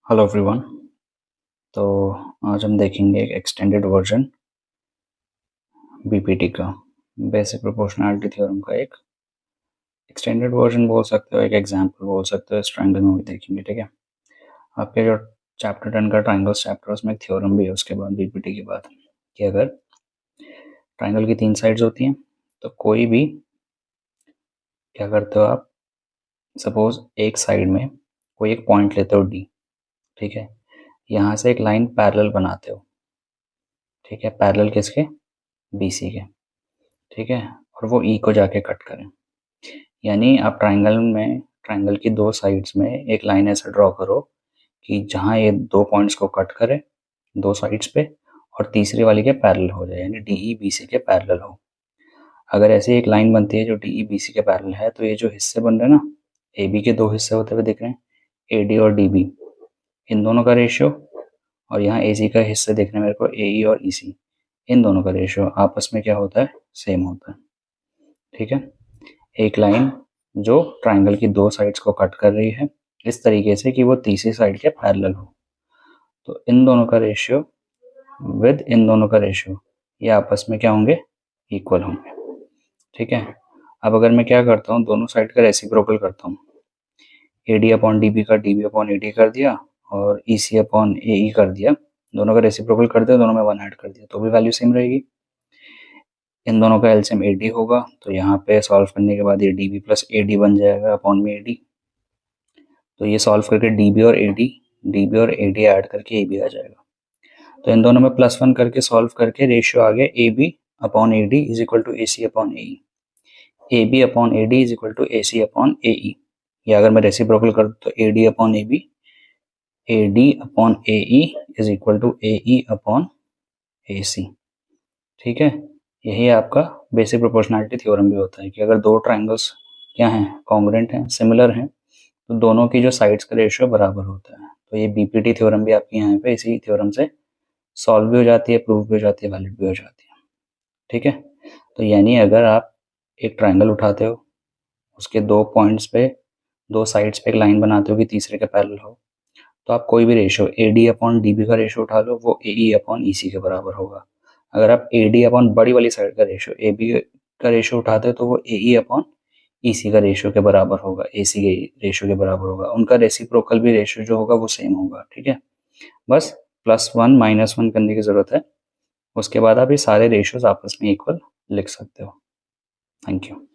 Hello everyone. तो आज हम देखेंगे एक एक्सटेंडेड वर्जन बीपीटी का बेसिक प्रोपोर्शनैलिटी थ्योरम का एक एक्सटेंडेड वर्जन बोल सकते हो, एक एग्जांपल बोल सकते हो। इस ट्रायंगल में भी देखेंगे, ठीक है। आपके जो चैप्टर 10 का ट्रायंगल्स चैप्टर, उसमें एक थ्योरम भी है उसके बाद, बीपीटी के बाद, कि अगर ट्रायंगल की 3 साइड्स होती हैं तो कोई भी, क्या करते हो आप, सपोज एक साइड में कोई एक पॉइंट लेते हो डी, ठीक है। यहाँ से एक लाइन पैरेलल बनाते हो, ठीक है। पैरेलल किसके? बीसी के, ठीक है। और वो ई को जाके कट करें। यानी आप ट्रायंगल की 2 साइड्स में एक लाइन ऐसे ड्रॉ करो कि जहाँ ये 2 पॉइंट्स को कट करे 2 साइड्स पे, और तीसरी वाली के पैरेलल हो जाए, यानी डीई बीसी के पैरेलल हो। अगर ऐसी एक लाइन बनती है जो डीई बीसी के पैरेलल है, तो ये जो हिस्से बन रहे हैं ना, ए बी के 2 हिस्से होते हुए दिख रहे हैं, ए डी और डी बी, इन दोनों का रेशियो, और यहाँ ए सी का हिस्से दिख रहे हैं मेरे को, ए ई और ई सी, इन दोनों का रेशियो आपस में क्या होता है? सेम होता है, ठीक है। एक लाइन जो ट्रायंगल की 2 साइड्स को कट कर रही है इस तरीके से कि वो तीसरी साइड के पैरेलल हो, तो इन दोनों का रेशियो विद इन दोनों का रेशियो ये आपस में क्या होंगे? इक्वल होंगे, ठीक है। अब अगर मैं क्या करता हूँ, दोनों साइड का रेसिप्रोकल करता हूँ, A D upon D B का D B upon A D कर दिया, और ई सी अपॉन ए ई कर दिया, दोनों का रेसिप्रोकल कर दिया, दोनों में 1 ऐड कर दिया, तो भी वैल्यू सेम रहेगी। इन दोनों का एलसीएम ए डी होगा, तो यहाँ पे सॉल्व करने के बाद ये D B plus A D बन जाएगा अपॉन में ए डी। तो ये सॉल्व करके डी बी और ए डी ऐड करके ए बी आ जाएगा। तो इन दोनों में +1 करके सॉल्व करके रेशियो आ गया A B upon A D is equal to A C upon A E, A B upon A D is equal to A C upon A E. या अगर मैं रेसिप्रोकल कर दूँ तो A D upon A B, A D upon A E is equal to A E upon A C, ठीक है। यही आपका बेसिक प्रोपोर्शनैलिटी थ्योरम भी होता है कि अगर 2 ट्राइंगल्स क्या हैं, कॉन्ग्रुएंट हैं, सिमिलर हैं, तो दोनों की जो साइड्स का रेशियो बराबर होता है। तो ये बीपीटी थ्योरम भी आपकी यहाँ पे इसी थ्योरम से सॉल्व भी हो जाती है, प्रूव भी हो जाती है, वैलिड भी हो जाती है, ठीक है। तो यानी अगर आप एक ट्रायंगल उठाते हो, उसके 2 पॉइंट्स पे 2 साइड्स पे एक लाइन बनाते हो कि तीसरे के पैरेलल हो, तो आप कोई भी ratio A D upon D B का रेशियो उठा लो, वो ए ई अपॉन ई सी के बराबर होगा। अगर आप ए डी अपॉन बड़ी वाली साइड का रेशियो ए बी का रेशियो उठाते हो, तो वो ए ई अपॉन ई सी का रेशियो के बराबर होगा, ए सी के रेशियो के बराबर होगा। उनका रेसिप्रोकल भी रेशियो जो होगा वो सेम होगा, ठीक है। बस +1 -1 करने की ज़रूरत है, उसके बाद आप ये सारे रेशियोज आपस में इक्वल लिख सकते हो। Thank you.